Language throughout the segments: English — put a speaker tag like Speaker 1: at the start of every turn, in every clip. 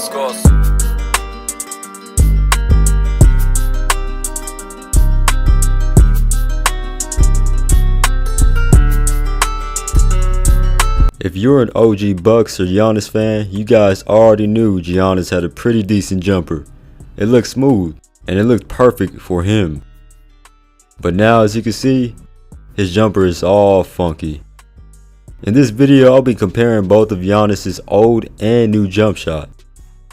Speaker 1: pescoço.
Speaker 2: If you're an OG Bucks or Giannis fan, you guys already knew Giannis had a pretty decent jumper. It looked smooth, and it looked perfect for him. But now, as you can see, his jumper is all funky. In this video, I'll be comparing both of Giannis's old and new jump shot.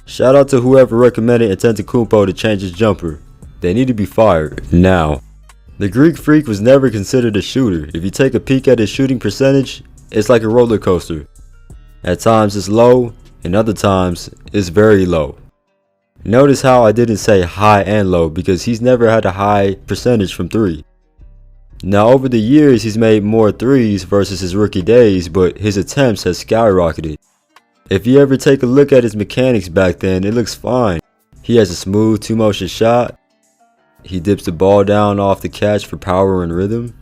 Speaker 2: Shout out to whoever recommended Antetokounmpo to change his jumper. They need to be fired now. The Greek Freak was never considered a shooter. If you take a peek at his shooting percentage, it's like a roller coaster. At times it's low, and other times it's very low. Notice how I didn't say high and low, because he's never had a high percentage from 3. Now over the years he's made more threes versus his rookie days, but his attempts has skyrocketed. If you ever take a look at his mechanics back then, it looks fine. He has a smooth 2-motion shot. He dips the ball down off the catch for power and rhythm.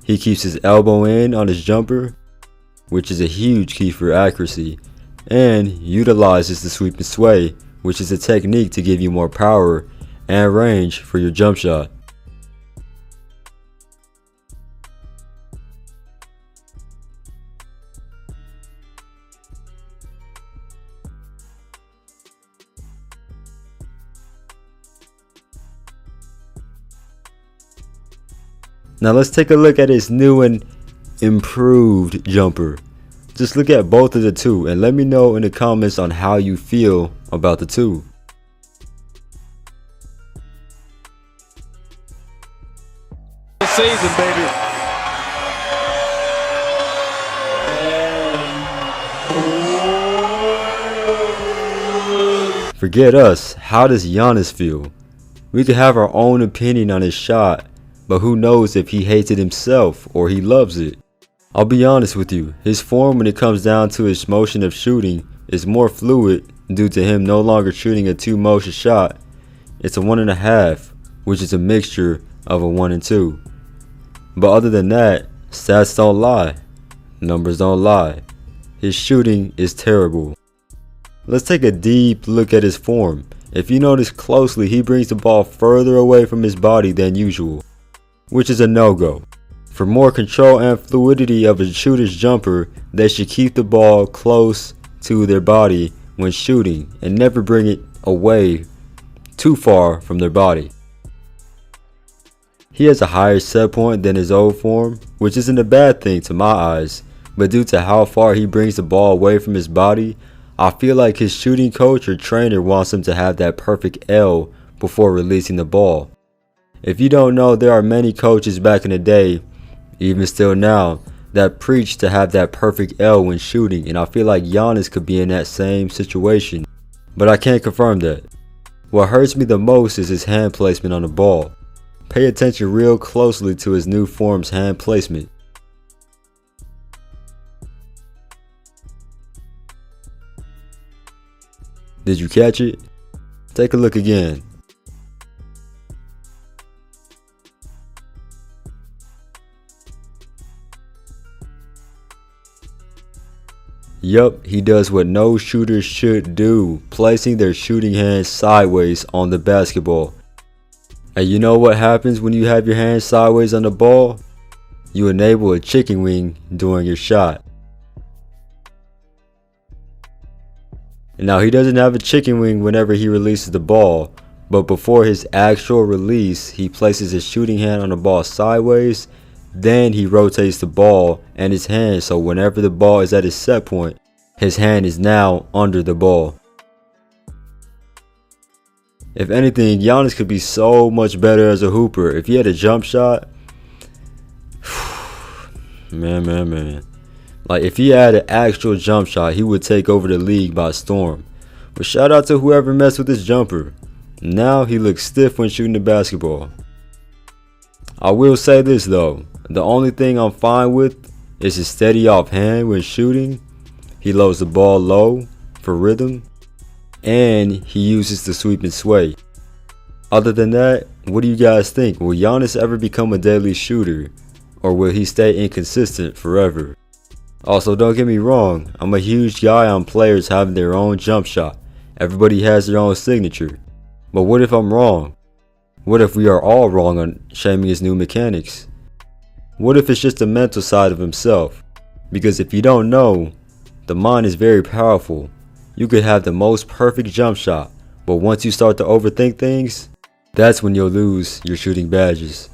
Speaker 2: He keeps his elbow in on his jumper, which is a huge key for accuracy, and utilizes the sweep and sway, which is a technique to give you more power and range for your jump shot. Now let's take a look at his new and improved jumper. Just look at both of the two and let me know in the comments on how you feel about the two.
Speaker 1: Season, baby.
Speaker 2: Forget us, how does Giannis feel? We could have our own opinion on his shot, but who knows if he hates it himself or he loves it. I'll be honest with you, his form when it comes down to his motion of shooting is more fluid due to him no longer shooting a 2-motion shot. It's a 1.5, which is a mixture of a 1 and 2. But other than that, stats don't lie, numbers don't lie. His shooting is terrible. Let's take a deep look at his form. If you notice closely, he brings the ball further away from his body than usual, which is a no-go. For more control and fluidity of a shooter's jumper, they should keep the ball close to their body when shooting and never bring it away too far from their body. He has a higher set point than his old form, which isn't a bad thing to my eyes, but due to how far he brings the ball away from his body, I feel like his shooting coach or trainer wants him to have that perfect L before releasing the ball. If you don't know, there are many coaches back in the day, even still now, that preach to have that perfect L when shooting, and I feel like Giannis could be in that same situation, but I can't confirm that. What hurts me the most is his hand placement on the ball. Pay attention real closely to his new form's hand placement. Did you catch it? Take a look again. Yup, he does what no shooter should do, placing their shooting hands sideways on the basketball. And you know what happens when you have your hands sideways on the ball? You enable a chicken wing during your shot. Now he doesn't have a chicken wing whenever he releases the ball, but before his actual release, he places his shooting hand on the ball sideways. Then he rotates the ball and his hand, so whenever the ball is at his set point, his hand is now under the ball. If anything, Giannis could be so much better as a hooper. If he had a jump shot, man. Like if he had an actual jump shot, he would take over the league by storm. But shout out to whoever messed with his jumper. Now he looks stiff when shooting the basketball. I will say this though. The only thing I'm fine with is his steady offhand when shooting. He loads the ball low for rhythm, and he uses the sweep and sway. Other than that, what do you guys think? Will Giannis ever become a deadly shooter, or will he stay inconsistent forever? Also, don't get me wrong, I'm a huge guy on players having their own jump shot, Everybody has their own signature. But what if I'm wrong? What if we are all wrong on shaming his new mechanics? What if it's just the mental side of himself? Because if you don't know, the mind is very powerful. You could have the most perfect jump shot, but once you start to overthink things, that's when you'll lose your shooting badges.